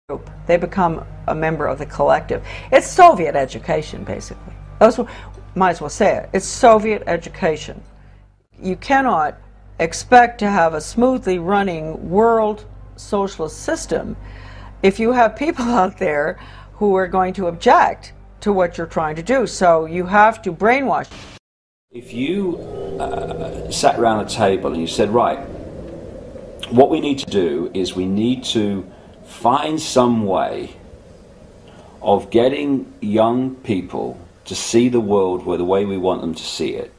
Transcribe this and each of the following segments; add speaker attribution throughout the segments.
Speaker 1: group. They become a member of the collective. It's Soviet education, basically. That's what, might as well say it. It's Soviet education. You cannot expect to have a smoothly running world socialist system if you have people out there who are going to object to what you're trying to do. So you have to brainwash.
Speaker 2: If you sat around a table and you said, right, what we need to do is we need to find some way of getting young people to see the world the way we want them to see it,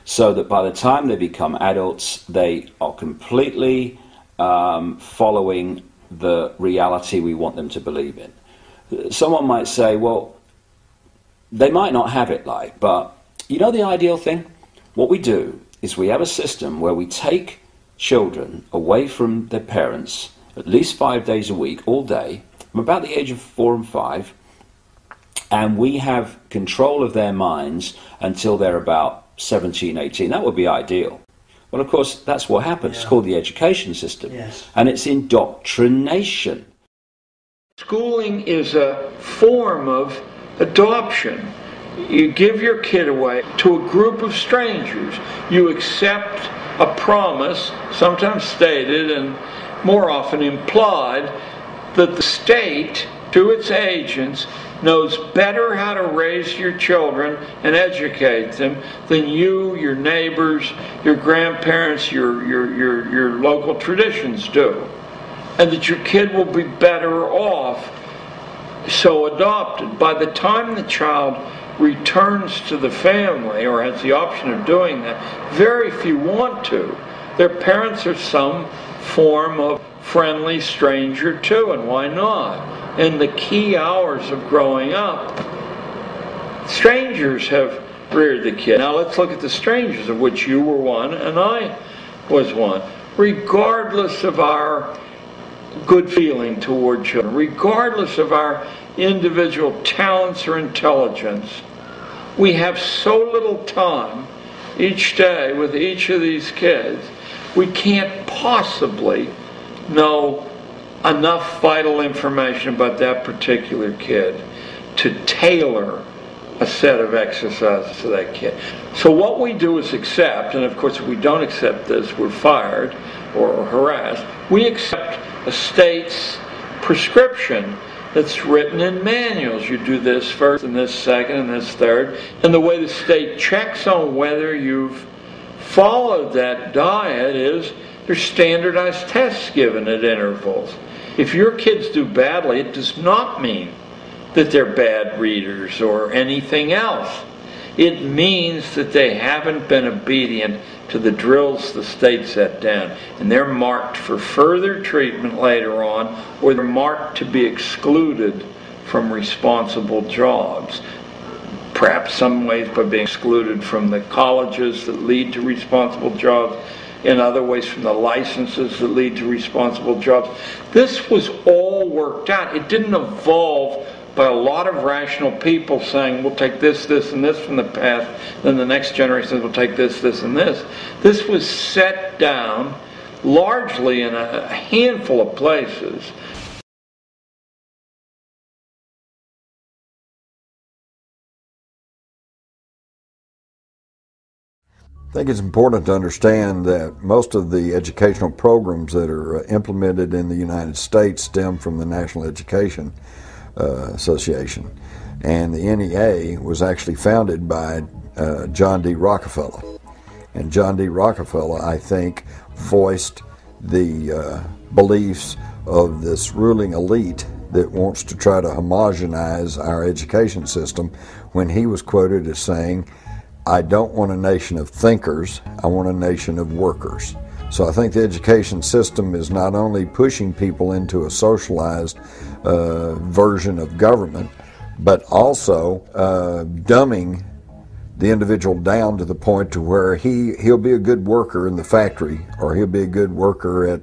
Speaker 2: so that by the time they become adults, they are completely following the reality we want them to believe in. Someone might say, well, they might not have it like, but you know the ideal thing? What we do is we have a system where we take children away from their parents at least 5 days a week, all day, from about the age of 4 and 5, and we have control of their minds until they're about 17, 18. That would be ideal. Well, of course, that's what happens. It's called the education system.
Speaker 3: Yes.
Speaker 2: And it's indoctrination.
Speaker 4: Schooling is a form of adoption. You give your kid away to a group of strangers. You accept a promise, sometimes stated and more often implied, that the state, to its agents, knows better how to raise your children and educate them than you, your neighbors, your grandparents, your local traditions do. And that your kid will be better off so adopted. By the time the child returns to the family, or has the option of doing that, very few want to. Their parents are some form of friendly stranger too, and why not? In the key hours of growing up, strangers have reared the kid. Now let's look at the strangers, of which you were one and I was one. Regardless of our good feeling toward children, regardless of our individual talents or intelligence, we have so little time each day with each of these kids, we can't possibly know enough vital information about that particular kid to tailor a set of exercises to that kid. So what we do is accept, and of course if we don't accept this, we're fired or harassed. We accept a state's prescription that's written in manuals. You do this first, and this second, and this third. And the way the state checks on whether you've followed that diet is there's standardized tests given at intervals. If your kids do badly, it does not mean that they're bad readers or anything else. It means that they haven't been obedient to the drills the state set down, and they're marked for further treatment later on, or they're marked to be excluded from responsible jobs. Perhaps some ways by being excluded from the colleges that lead to responsible jobs, in other ways from the licenses that lead to responsible jobs. This was all worked out. It didn't evolve by a lot of rational people saying, we'll take this, this, and this from the past, then the next generation will take this, this, and this. This was set down largely in a handful of places.
Speaker 5: I think it's important to understand that most of the educational programs that are implemented in the United States stem from the National Education Association. And the NEA was actually founded by John D. Rockefeller. And John D. Rockefeller, I think, voiced the beliefs of this ruling elite that wants to try to homogenize our education system when he was quoted as saying, I don't want a nation of thinkers, I want a nation of workers. So I think the education system is not only pushing people into a socialized version of government, but also dumbing the individual down to the point to where he'll be a good worker in the factory, or he'll be a good worker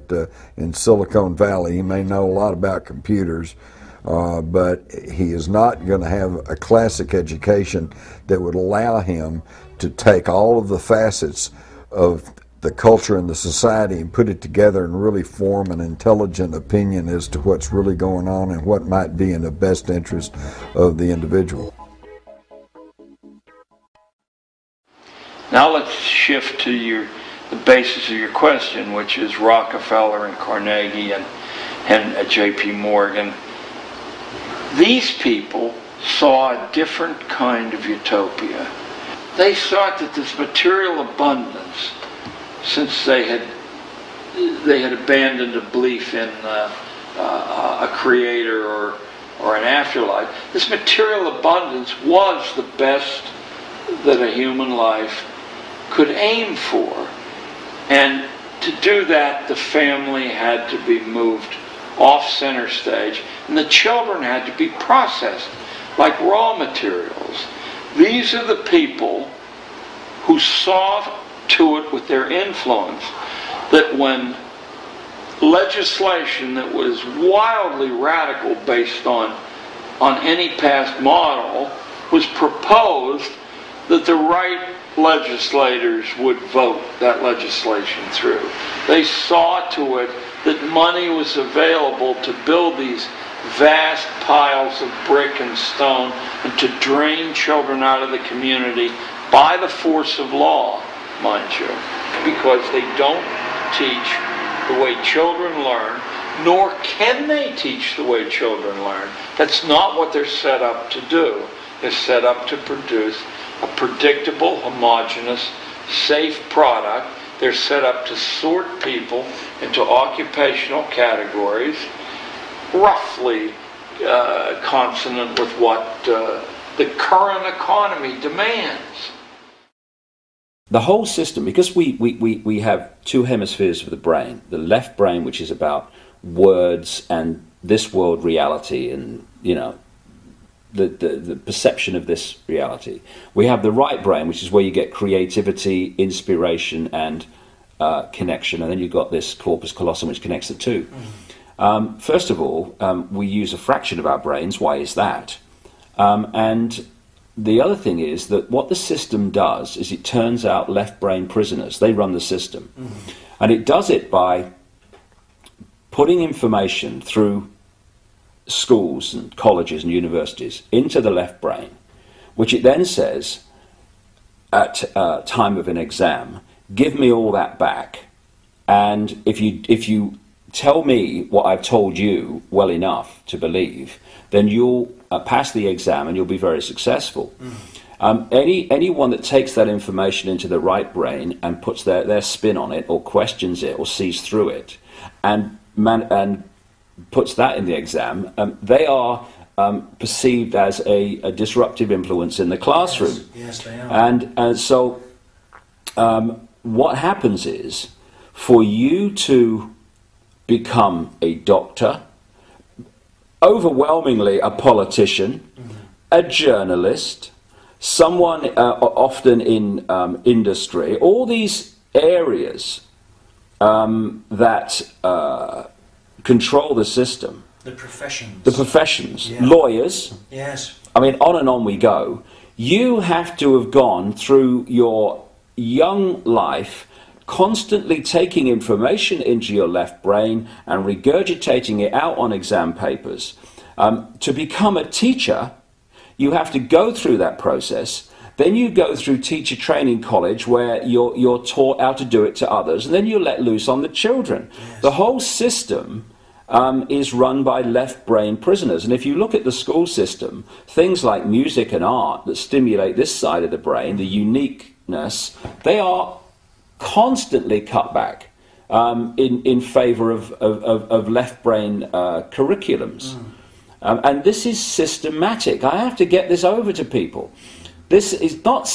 Speaker 5: in Silicon Valley. He may know a lot about computers, but he is not going to have a classic education that would allow him to take all of the facets of the culture and the society and put it together and really form an intelligent opinion as to what's really going on and what might be in the best interest of the individual.
Speaker 4: Now let's shift to the basis of your question, which is Rockefeller and Carnegie and J.P. Morgan. These people saw a different kind of utopia. They thought that this material abundance, since they had abandoned a belief in a creator or an afterlife, this material abundance was the best that a human life could aim for. And to do that, the family had to be moved off center stage, and the children had to be processed like raw materials. These are the people who saw to it with their influence that when legislation that was wildly radical based on any past model was proposed, that the right legislators would vote that legislation through. They saw to it that money was available to build these vast piles of brick and stone and to drain children out of the community by the force of law, mind you, because they don't teach the way children learn, nor can they teach the way children learn. That's not what they're set up to do. They're set up to produce a predictable, homogeneous, safe product. They're set up to sort people into occupational categories, roughly consonant with what the current economy demands.
Speaker 2: The whole system, because we have two hemispheres of the brain, the left brain, which is about words and this world reality and, the perception of this reality. We have the right brain, which is where you get creativity, inspiration, and connection, and then you've got this corpus callosum, which connects the two. First of all, we use a fraction of our brains. Why is that? And the other thing is that what the system does is it turns out left brain prisoners. They run the system. And it does it by putting information through schools and colleges and universities into the left brain, which it then says at time of an exam, give me all that back, and if you tell me what I've told you well enough to believe, then you'll pass the exam and you'll be very successful. Anyone that takes that information into the right brain and puts their spin on it, or questions it, or sees through it, and puts that in the exam, they are perceived as a disruptive influence in the classroom.
Speaker 3: Yes, they are.
Speaker 2: And so what happens is, for you to become a doctor, overwhelmingly a politician, a journalist, someone often in industry, all these areas that control the system.
Speaker 3: The professions.
Speaker 2: The professions.
Speaker 3: Yeah.
Speaker 2: Lawyers.
Speaker 3: Yes.
Speaker 2: I mean, on and on we go. You have to have gone through your young life constantly taking information into your left brain and regurgitating it out on exam papers. To become a teacher, you have to go through that process. Then you go through teacher training college, where you're taught how to do it to others, and then you're let loose on the children.
Speaker 3: Yes.
Speaker 2: The whole system is run by left brain prisoners. And if you look at the school system, things like music and art that stimulate this side of the brain, the uniqueness, they are constantly cut back in favor of left brain curriculums. And this is systematic. I have to get this over to people. This is not